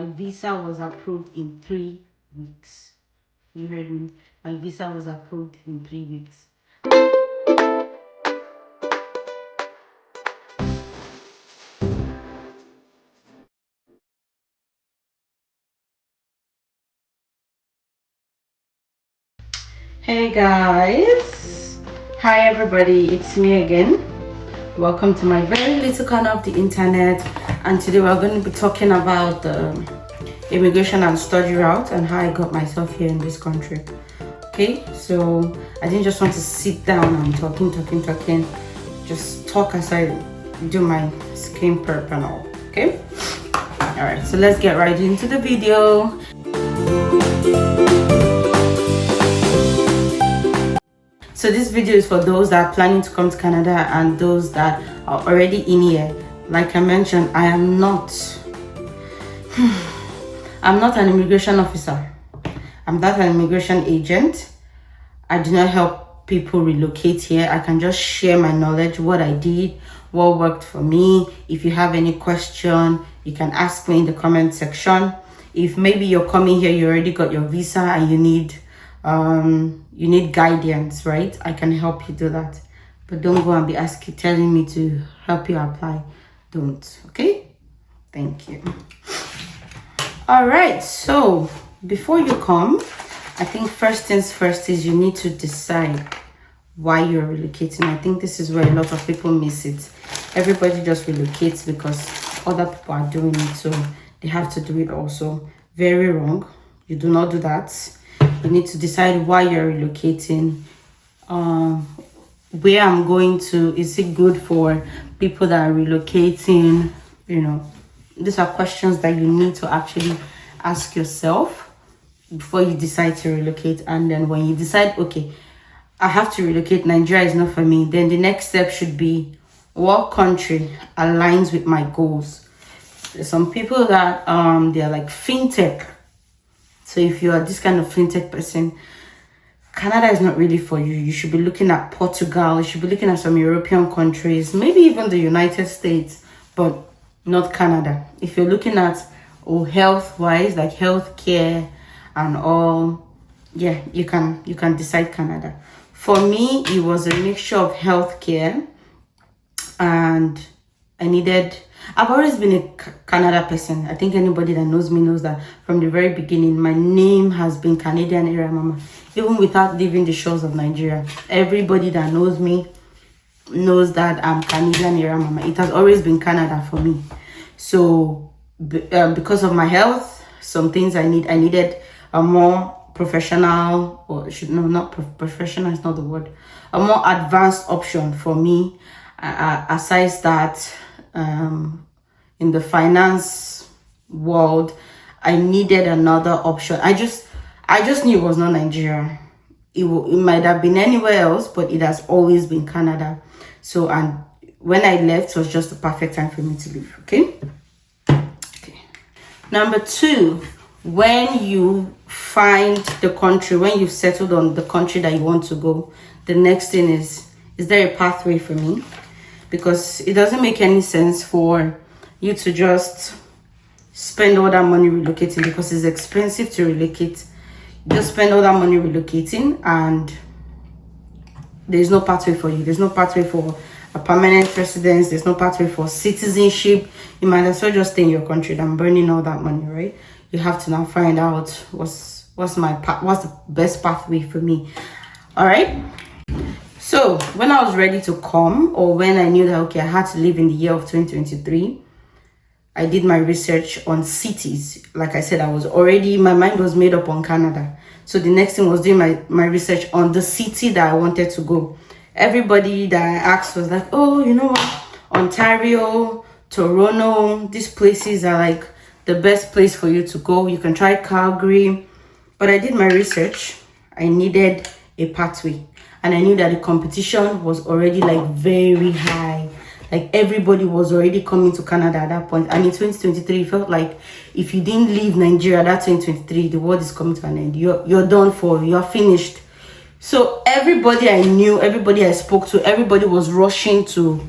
My visa was approved in 3 weeks. You heard me. My visa was approved in 3 weeks. Hey guys. Hi everybody. It's me again. Welcome to my very little corner of the internet. And today we're going to be talking about immigration and study route and how I got myself here in this country. Okay, so I didn't just want to sit down and talking, just talk as I do my skin prep and all. Okay, all right, so let's get right into the video. So this video is for those that are planning to come to Canada and those that are already in here. Like I mentioned, I am not I'm not an immigration officer. I'm not an immigration agent. I do not help people relocate here. I can just share my knowledge, what I did, what worked for me. If you have any question, you can ask me in the comment section. If maybe you're coming here, you already got your visa and you need guidance, right? I can help you do that. But don't go and be telling me to help you apply. Don't, okay? Thank you. All right, so before you come, I think first things first is you need to decide why you're relocating. I think this is where a lot of people miss it. Everybody just relocates because other people are doing it, so they have to do it also. Very wrong. You do not do that. You need to decide why you're relocating. Where I'm going to, is it good for people that are relocating? You know, these are questions that you need to actually ask yourself before you decide to relocate. And then when you decide, okay, I have to relocate, Nigeria is not for me, then the next step should be, what country aligns with my goals? There's some people that they're like fintech. So if you are this kind of fintech person, Canada is not really for you. You should be looking at Portugal. You should be looking at some European countries, maybe even the United States, but not Canada. If you're looking at health-wise, like healthcare and all, yeah, you can decide Canada. For me, it was a mixture of healthcare, and I've always been a Canada person. I think anybody that knows me knows that from the very beginning, my name has been Canadian Era Mama, even without leaving the shores of Nigeria. Everybody that knows me knows that I'm Canadian Era Mama. It has always been Canada for me. So because of my health, some things I needed a more professional, professional is not the word, a more advanced option for me. Aside that, in the finance world, I needed another option. I just knew it was not Nigeria. It might have been anywhere else, but it has always been Canada. So, and when I left, it was just the perfect time for me to leave. Okay. Number 2, when you find the country, when you've settled on the country that you want to go, the next thing is there a pathway for me? Because it doesn't make any sense for you to just spend all that money relocating, because it's expensive to relocate. Just spend all that money relocating and there's no pathway for you. There's no pathway for a permanent residence. There's no pathway for citizenship. You might as well just stay in your country than burning all that money, right? You have to now find out what's the best pathway for me. All right. So when I was ready to come, or when I knew that, okay, I had to live in the year of 2023, I did my research on cities. Like I said, my mind was made up on Canada. So the next thing was doing my research on the city that I wanted to go. Everybody that I asked was like, oh, you know what? Ontario, Toronto, these places are like the best place for you to go. You can try Calgary. But I did my research. I needed a pathway. And I knew that the competition was already like very high. Like everybody was already coming to Canada at that point. And in 2023, it felt like if you didn't leave Nigeria, that 2023, the world is coming to an end. You're done for. You're finished. So everybody I knew, everybody I spoke to, everybody was rushing to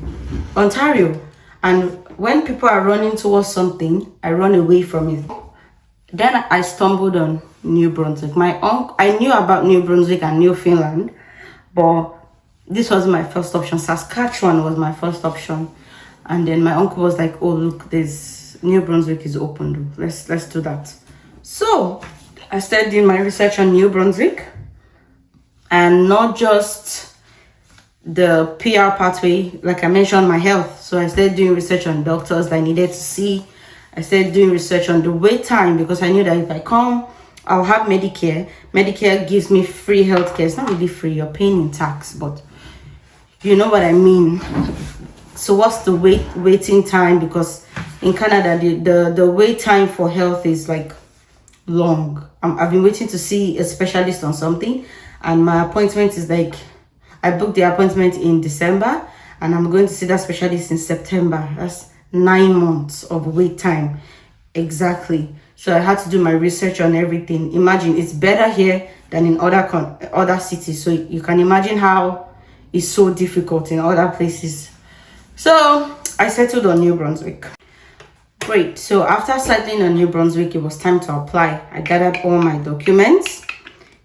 Ontario. And when people are running towards something, I run away from it. Then I stumbled on New Brunswick. My uncle, I knew about New Brunswick and New Finland, but this was my first option. Saskatchewan was my first option. And then my uncle was like, oh, look, there's New Brunswick is open. Let's do that. So I started doing my research on New Brunswick, and not just the PR pathway, like I mentioned, my health. So I started doing research on doctors that I needed to see. I started doing research on the wait time, because I knew that if I come, I'll have Medicare. Medicare gives me free healthcare. It's not really free, you're paying in tax, but you know what I mean. So what's the waiting time? Because in Canada, the wait time for health is like long. I've been waiting to see a specialist on something, and my appointment is like, I booked the appointment in December, and I'm going to see that specialist in September. That's 9 months of wait time exactly. So I had to do my research on everything. Imagine, it's better here than in other cities, so you can imagine how it's so difficult in other places. So I settled on New Brunswick. Great. So after settling on New Brunswick, it was time to apply. I gathered all my documents,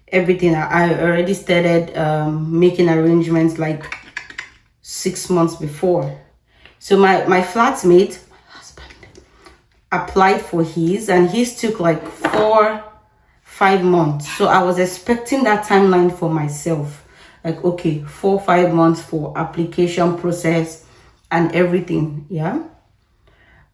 everything. I already started making arrangements like 6 months before. So my flatmate, my husband, applied for his, and his took like 4-5 months. So I was expecting that timeline for myself. Like, okay, 4-5 months for application process and everything, yeah.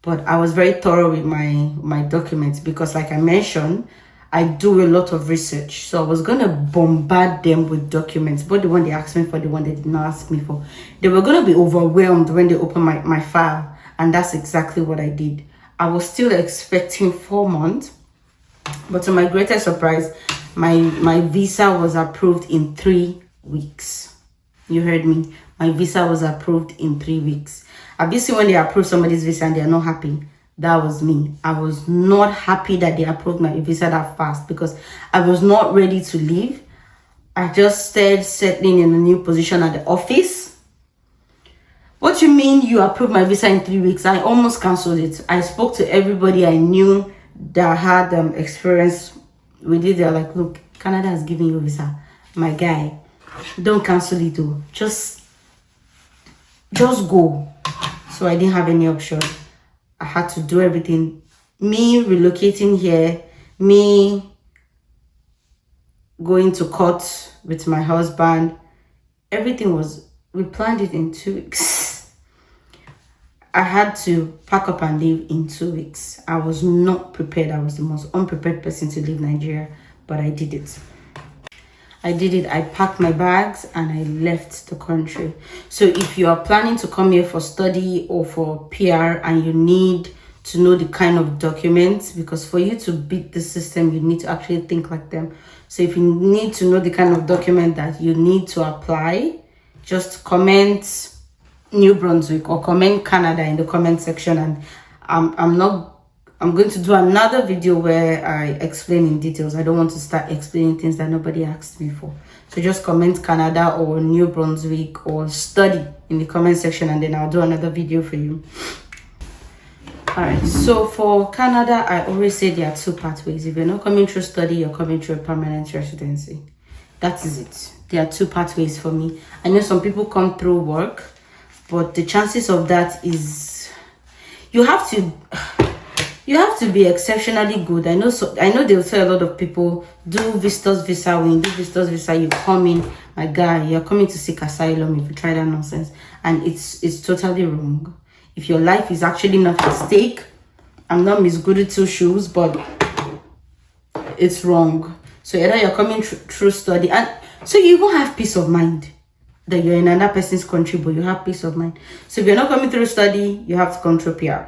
But I was very thorough with my documents, because like I mentioned, I do a lot of research. So I was going to bombard them with documents, both the one they asked me for, the one they did not ask me for. They were going to be overwhelmed when they open my file. And that's exactly what I did. I was still expecting 4 months. But to my greatest surprise, my visa was approved in 3 weeks. You heard me. My visa was approved in 3 weeks. Obviously, when they approve somebody's visa and they're not happy, that was me. I was not happy that they approved my visa that fast, because I was not ready to leave. I just started settling in a new position at the office. What you mean you approved my visa in 3 weeks? I almost canceled it. I spoke to everybody I knew that had experience with it. They're like, look, Canada has given you a visa. My guy, don't cancel it though. Just go. So I didn't have any option. I had to do everything. Me relocating here, me going to court with my husband, everything was, we planned it in 2 weeks. I had to pack up and leave in 2 weeks. I was not prepared. I was the most unprepared person to leave Nigeria, but I did it. I packed my bags and I left the country. So if you are planning to come here for study or for PR, and you need to know the kind of documents, because for you to beat the system, you need to actually think like them. So if you need to know the kind of document that you need to apply, just comment New Brunswick or comment Canada in the comment section, and I'm going to do another video where I explain in details. I don't want to start explaining things that nobody asked me for. So just comment Canada or New Brunswick or study in the comment section, and then I'll do another video for you. Alright, so for Canada, I always say there are 2 pathways. If you're not coming through study, you're coming through a permanent residency. That is it. There are 2 pathways for me. I know some people come through work, but the chances of that is, you have to be exceptionally good. I know they'll tell a lot of people, do visitors visa. When you do visitors visa, you come in, my guy, you're coming to seek asylum if you try that nonsense. And it's totally wrong. If your life is actually not at stake, I'm not Miss Goody Two Shoes, but it's wrong. So either you're coming through study, and so you won't have peace of mind that you're in another person's country, but you have peace of mind. So if you're not coming through study, you have to come through PR.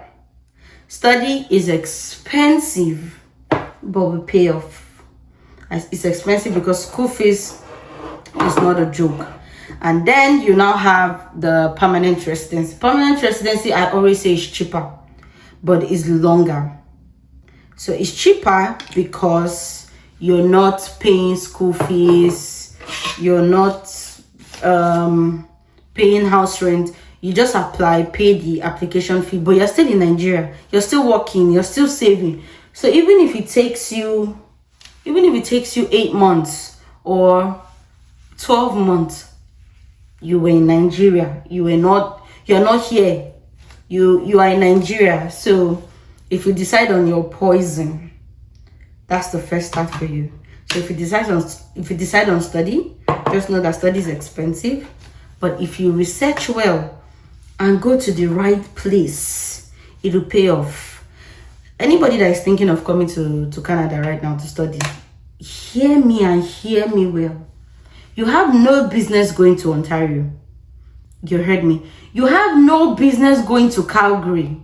Study is expensive, but we pay off. It's expensive because school fees is not a joke. And then you now have the permanent residency. Permanent residency, I always say, is cheaper, but it's longer. So it's cheaper because you're not paying school fees, you're not paying house rent. You just apply, pay the application fee, but you're still in Nigeria. You're still working, you're still saving. So even if it takes you 8 months or 12 months, you were in Nigeria, you're not here, you are in Nigeria. So if you decide on your poison, that's the first start for you. So if you decide on study, just know that study is expensive. But if you research well and go to the right place, it will pay off. Anybody that is thinking of coming to Canada right now to study, hear me and hear me well. You have no business going to Ontario. You heard me. You have no business going to Calgary.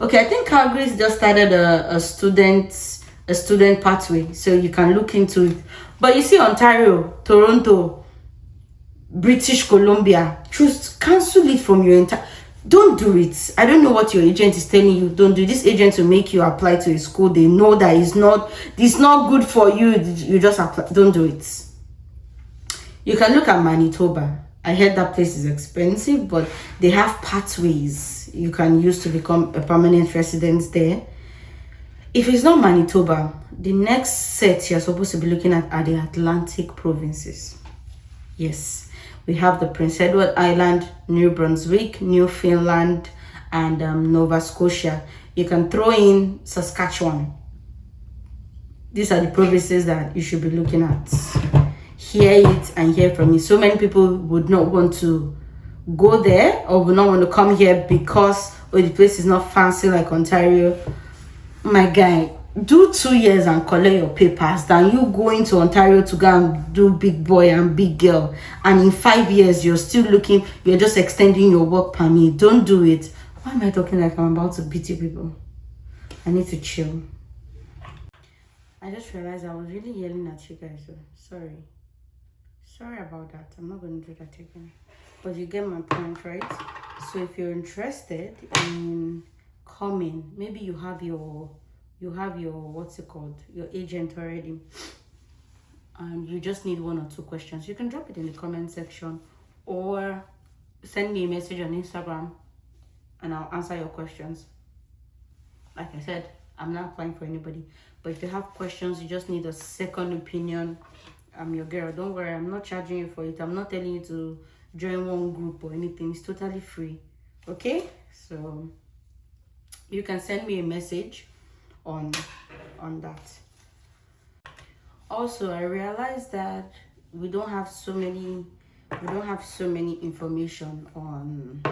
Okay, I think Calgary just started a student pathway, so you can look into it. But you see, Ontario, Toronto, British Columbia, just cancel it from your entire. Don't do it. I don't know what your agent is telling you. Don't do this. Agent will make you apply to a school. They know that it's not good for you. You just apply. Don't do it. You can look at Manitoba. I heard that place is expensive, but they have pathways you can use to become a permanent resident there. If it's not Manitoba, the next set you're supposed to be looking at are the Atlantic provinces. Yes, we have the Prince Edward Island, New Brunswick, Newfoundland, and Nova Scotia. You can throw in Saskatchewan. These are the provinces that you should be looking at. Hear it and hear from me. So many people would not want to go there or would not want to come here because the place is not fancy like Ontario. My guy, do 2 years and collect your papers than you going to Ontario to go and do big boy and big girl, and in 5 years you're just extending your work permit. Don't do it. Why am I talking like I'm about to beat you people? I need to chill. I just realized I was really yelling at you guys, so sorry about that. I'm not going to do that again, but you get my point, right? So if you're interested in coming, maybe you have your what's it called, your agent already, and you just need 1 or 2 questions, you can drop it in the comment section or send me a message on Instagram and I'll answer your questions. Like I said, I'm not applying for anybody, but if you have questions, you just need a second opinion, I'm your girl. Don't worry, I'm not charging you for it. I'm not telling you to join one group or anything. It's totally free. Okay, so you can send me a message on that. Also, I realized that we don't have so many information on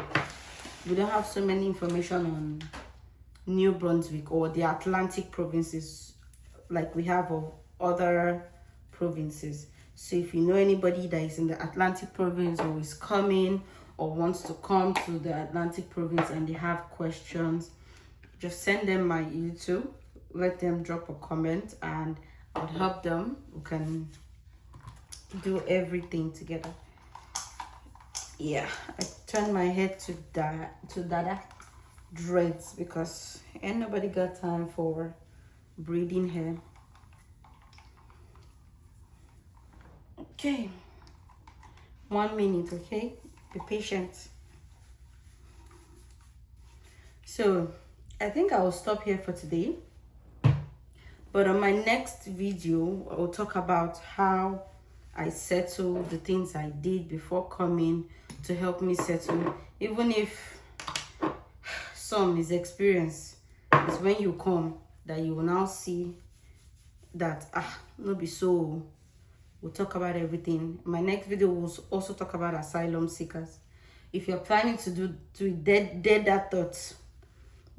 New Brunswick or the Atlantic provinces like we have of other provinces. So if you know anybody that is in the Atlantic province or is coming or wants to come to the Atlantic province and they have questions, just send them my YouTube, let them drop a comment and I'll help them. We can do everything together. Yeah, I turned my head to Dada dreads because ain't nobody got time for braiding hair. Okay, 1 minute, okay? Be patient. So I think I will stop here for today, but on my next video I will talk about how I settle, the things I did before coming to help me settle. Even if some is experience, it's when you come that you will now see that no be so. We'll talk about everything. My next video will also talk about asylum seekers. If you're planning to dead that thought,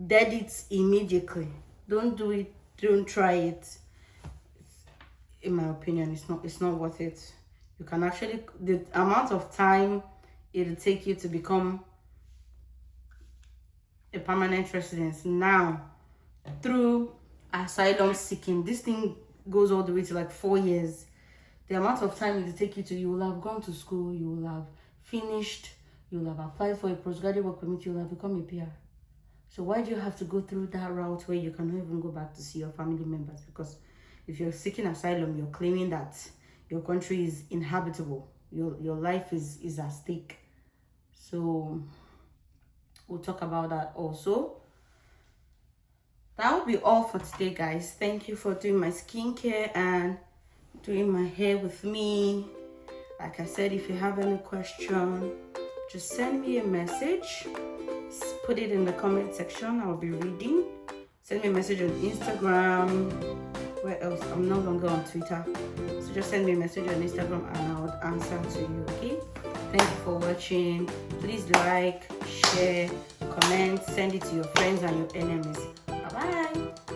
dead it immediately. Don't do it. Don't try it. In my opinion, it's not worth it. You can actually, the amount of time it'll take you to become a permanent resident now through asylum seeking, this thing goes all the way to like 4 years. The amount of time it will take you will have gone to school, you will have finished, you will have applied for a postgraduate work permit, you will have become a PR. So why do you have to go through that route where you cannot even go back to see your family members? Because if you're seeking asylum, you're claiming that your country is inhabitable, your life is at stake. So we'll talk about that also. that will be all for today, guys. Thank you for doing my skincare and doing my hair with me. Like I said, if you have any question, just send me a message. Put it in the comment section. I'll be reading. Send me a message on Instagram. Where else? I'm no longer on Twitter. So just send me a message on Instagram and I'll answer to you, okay? Thank you for watching. Please like, share, comment, send it to your friends and your enemies. Bye-bye.